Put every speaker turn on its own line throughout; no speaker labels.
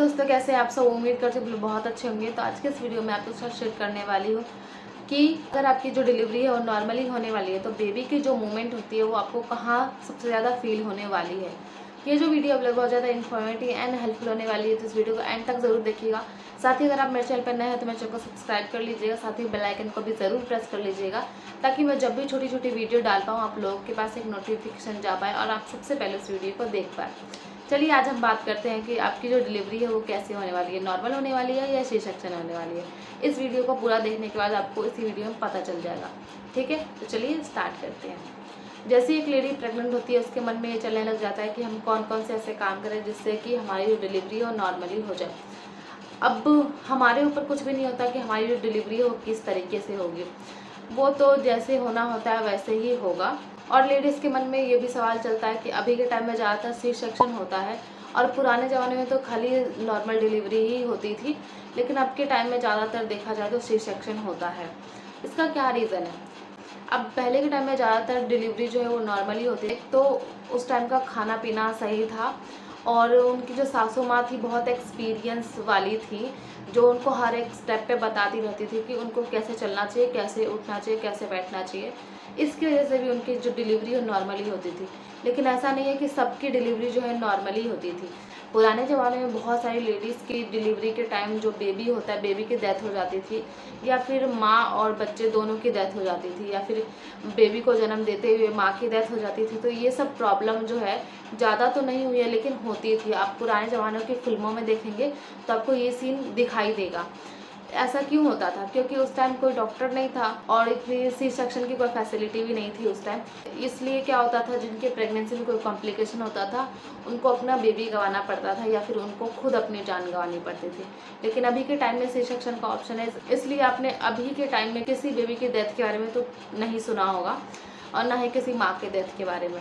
दोस्तों, कैसे हैं आप सब। उम्मीद करते हैं बहुत अच्छे होंगे। तो आज के इस वीडियो में आपके साथ शेयर करने वाली हूँ कि अगर आपकी जो डिलीवरी है वो नॉर्मली होने वाली है तो बेबी की जो मूवमेंट होती है वो आपको कहाँ सबसे ज़्यादा फील होने वाली है। ये जो वीडियो आप लोग बहुत ज़्यादा इन्फॉर्मेटिव एंड हेल्पफुल होने वाली है, तो इस वीडियो को एंड तक ज़रूर देखिएगा। साथ ही अगर आप मेरे चैनल पर नए हैं तो मेरे चैनल को सब्सक्राइब कर लीजिएगा, साथ ही बेल आइकन को भी ज़रूर प्रेस कर लीजिएगा ताकि मैं जब भी छोटी छोटी वीडियो डाल पाऊँ आप लोगों के पास एक नोटिफिकेशन जा पाए और आप सबसे पहले उस वीडियो को देख पाए। चलिए आज हम बात करते हैं कि आपकी जो डिलीवरी है वो कैसे होने वाली है, नॉर्मल होने वाली है या सी सेक्शन होने वाली है। इस वीडियो को पूरा देखने के बाद आपको इसी वीडियो में पता चल जाएगा। ठीक है, तो चलिए स्टार्ट करते हैं। जैसे एक लेडी प्रेग्नेंट होती है उसके मन में ये चलने लग जाता है कि हम कौन कौन से ऐसे काम करें जिससे कि हमारी जो डिलीवरी है वो नॉर्मली हो जाए। अब हमारे ऊपर कुछ भी नहीं होता कि हमारी जो डिलीवरी है वो किस तरीके से होगी, वो तो जैसे होना होता है वैसे ही होगा। और लेडीज़ के मन में ये भी सवाल चलता है कि अभी के टाइम में ज़्यादातर सी सेक्शन होता है और पुराने ज़माने में तो खाली नॉर्मल डिलीवरी ही होती थी, लेकिन अब के टाइम में ज़्यादातर देखा जाए तो सी सेक्शन होता है। इसका क्या रीज़न है? अब पहले के टाइम में ज़्यादातर डिलीवरी जो है वो नॉर्मली होती है, तो उस टाइम का खाना पीना सही था और उनकी जो सासू माँ थी बहुत एक्सपीरियंस वाली थी, जो उनको हर एक स्टेप पे बताती रहती थी कि उनको कैसे चलना चाहिए, कैसे उठना चाहिए, कैसे बैठना चाहिए। इसकी वजह से भी उनकी जो डिलीवरी है नॉर्मली होती थी। लेकिन ऐसा नहीं है कि सबकी डिलीवरी जो है नॉर्मली होती थी। पुराने ज़माने में बहुत सारी लेडीज़ की डिलीवरी के टाइम जो बेबी होता है, बेबी की डेथ हो जाती थी, या फिर माँ और बच्चे दोनों की डेथ हो जाती थी, या फिर बेबी को जन्म देते हुए माँ की डेथ हो जाती थी। तो ये सब प्रॉब्लम जो है ज़्यादा तो नहीं हुई है लेकिन होती थी। आप पुराने ज़माने की फिल्मों में देखेंगे तो आपको ये सीन दिखाई देगा। ऐसा क्यों होता था? क्योंकि उस टाइम कोई डॉक्टर नहीं था और इतनी सी सेक्शन की कोई फैसिलिटी भी नहीं थी उस टाइम। इसलिए क्या होता था, जिनके प्रेगनेंसी में कोई कॉम्प्लिकेशन होता था उनको अपना बेबी गंवाना पड़ता था या फिर उनको खुद अपनी जान गंवानी पड़ती थी। लेकिन अभी के टाइम में सी सेक्शन का ऑप्शन है, इसलिए आपने अभी के टाइम में किसी बेबी की डेथ के बारे में तो नहीं सुना होगा और ना ही किसी माँ के डेथ के बारे में।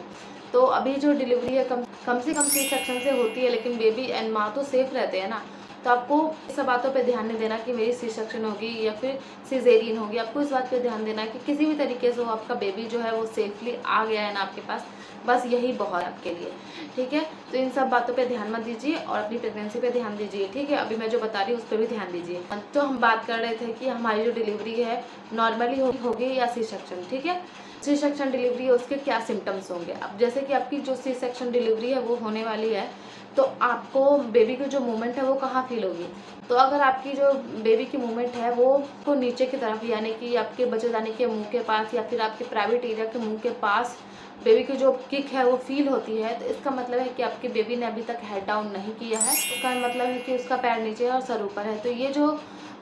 तो अभी जो डिलीवरी है कम से कम सी सेक्शन से होती है, लेकिन बेबी एंड माँ तो सेफ रहते हैं ना। तो आपको इस सब बातों पे ध्यान नहीं देना कि मेरी सी सेक्शन होगी या फिर सिजेरियन होगी। आपको इस बात पे ध्यान देना है कि किसी भी तरीके से वो आपका बेबी जो है वो सेफली आ गया है ना आपके पास, बस यही बहुत है आपके लिए। ठीक है, तो इन सब बातों पे ध्यान मत दीजिए और अपनी प्रेगनेंसी पे ध्यान दीजिए। ठीक है, अभी मैं जो बता रही हूँ उस पर भी ध्यान दीजिए। तो हम बात कर रहे थे कि हमारी जो डिलीवरी है नॉर्मली होगी या सी सेक्शन। ठीक है, सी सेक्शन डिलीवरी है उसके क्या सिम्टम्स होंगे। अब जैसे कि आपकी जो सी सेक्शन डिलीवरी है वो होने वाली है तो आपको बेबी की जो मूवमेंट है वो कहाँ फील होगी। तो अगर आपकी जो बेबी की मूवमेंट है वो को नीचे की तरफ, यानी कि आपके बच्चेदानी के मुंह के पास या फिर आपके प्राइवेट एरिया के मुंह के पास बेबी की जो किक है वो फील होती है, तो इसका मतलब है कि आपके बेबी ने अभी तक हेड डाउन नहीं किया है। इसका मतलब है कि उसका पैर नीचे है और सर ऊपर है। तो ये जो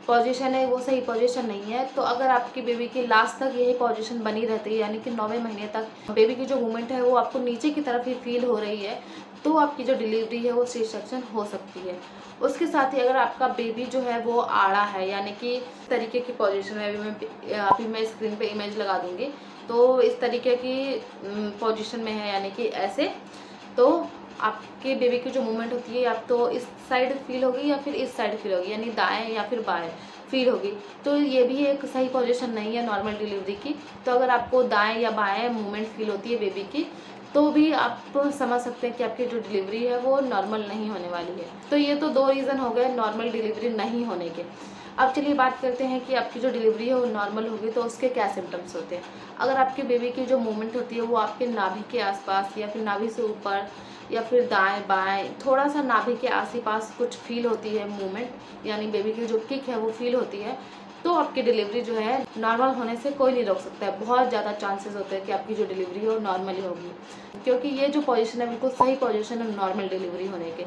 पोजीशन है वो सही पोजीशन नहीं है। तो अगर आपकी बेबी की लास्ट तक यही पोजीशन बनी रहती है, यानी कि 9वें महीने तक बेबी की जो मूवमेंट है वो आपको नीचे की तरफ ही फील हो रही है, तो आपकी जो डिलीवरी है वो सी सेक्शन हो सकती है। उसके साथ ही अगर आपका बेबी जो है वो आड़ा है, यानी कि इस तरीके की पोजीशन में, अभी मैं स्क्रीन पे इमेज लगा दूंगी, तो इस तरीके की पोजीशन में है, यानी कि ऐसे, तो आपके बेबी की जो मूवमेंट होती है आप तो इस साइड फील होगी या फिर इस साइड फील होगी, यानी दाएं या फिर बाएं फील होगी। तो ये भी एक सही पोजीशन नहीं है नॉर्मल डिलीवरी की। तो अगर आपको दाएं या बाएं मूवमेंट फील होती है बेबी की तो भी आप समझ सकते हैं कि आपकी जो डिलीवरी है वो नॉर्मल नहीं होने वाली है। तो ये तो 2 रीज़न हो गए नॉर्मल डिलीवरी नहीं होने के। अब चलिए बात करते हैं कि आपकी जो डिलीवरी है वो नॉर्मल होगी तो उसके क्या सिम्टम्स होते हैं। अगर आपके बेबी की जो मूवमेंट होती है वो आपके नाभि के आसपास या फिर नाभि से ऊपर या फिर दाएं बाएं थोड़ा सा नाभि के आस कुछ फील होती है मूवमेंट, यानी बेबी की जो किक है वो फील होती है, तो आपकी डिलीवरी जो है नॉर्मल होने से कोई नहीं रोक सकता है। बहुत ज़्यादा चांसेस होते हैं कि आपकी जो डिलीवरी है वो नॉर्मली होगी, क्योंकि ये जो पोजीशन है बिल्कुल सही पोजीशन है नॉर्मल डिलीवरी होने के।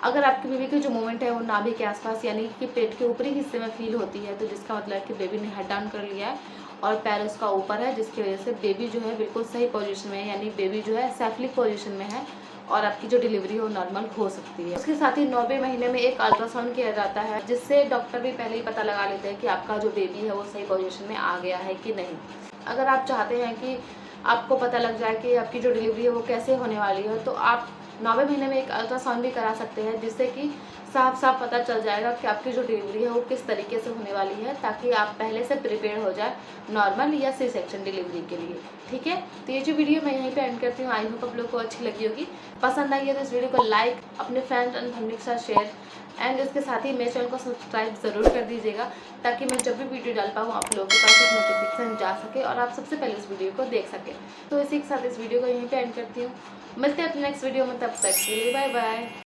अगर आपकी बेबी की जो मूवमेंट है वो नाभि के आसपास यानी कि पेट के ऊपरी हिस्से में फील होती है, तो जिसका मतलब है कि बेबी ने हेड डाउन कर लिया है और पैर उसका ऊपर है, जिसकी वजह से बेबी जो है बिल्कुल सही पोजीशन में है, यानी बेबी जो है सेफली पोजीशन में है और आपकी जो डिलीवरी हो नॉर्मल हो सकती है। उसके साथ ही 9वें महीने में एक अल्ट्रासाउंड किया जाता है, जिससे डॉक्टर भी पहले ही पता लगा लेते हैं कि आपका जो बेबी है वो सही पोजीशन में आ गया है कि नहीं। अगर आप चाहते हैं कि आपको पता लग जाए कि आपकी जो डिलीवरी है वो कैसे होने वाली है, तो आप 9वें महीने में एक अल्ट्रासाउंड भी करा सकते हैं, जिससे कि साफ साफ पता चल जाएगा कि आपकी जो डिलीवरी है वो किस तरीके से होने वाली है, ताकि आप पहले से प्रिपेयर हो जाए नॉर्मल या सी सेक्शन डिलीवरी के लिए। ठीक है, तो ये जो वीडियो मैं यहीं पे एंड करती हूँ। आई होप आप लोग को अच्छी लगी होगी। पसंद आई है तो इस वीडियो को लाइक, अपने फ्रेंड्स एंड फैमिली के साथ शेयर एंड इसके साथ ही मेरे चैनल को सब्सक्राइब ज़रूर कर दीजिएगा, ताकि मैं जब भी वीडियो डाल पाऊँ आप लोगों के पास एक नोटिफिकेशन जा सके और आप सबसे पहले इस वीडियो को देख सकें। तो इसी के साथ इस वीडियो को यहीं पे एंड करती हूँ। मिलते हैं अपने नेक्स्ट वीडियो में, तब तक के लिए बाय बाय।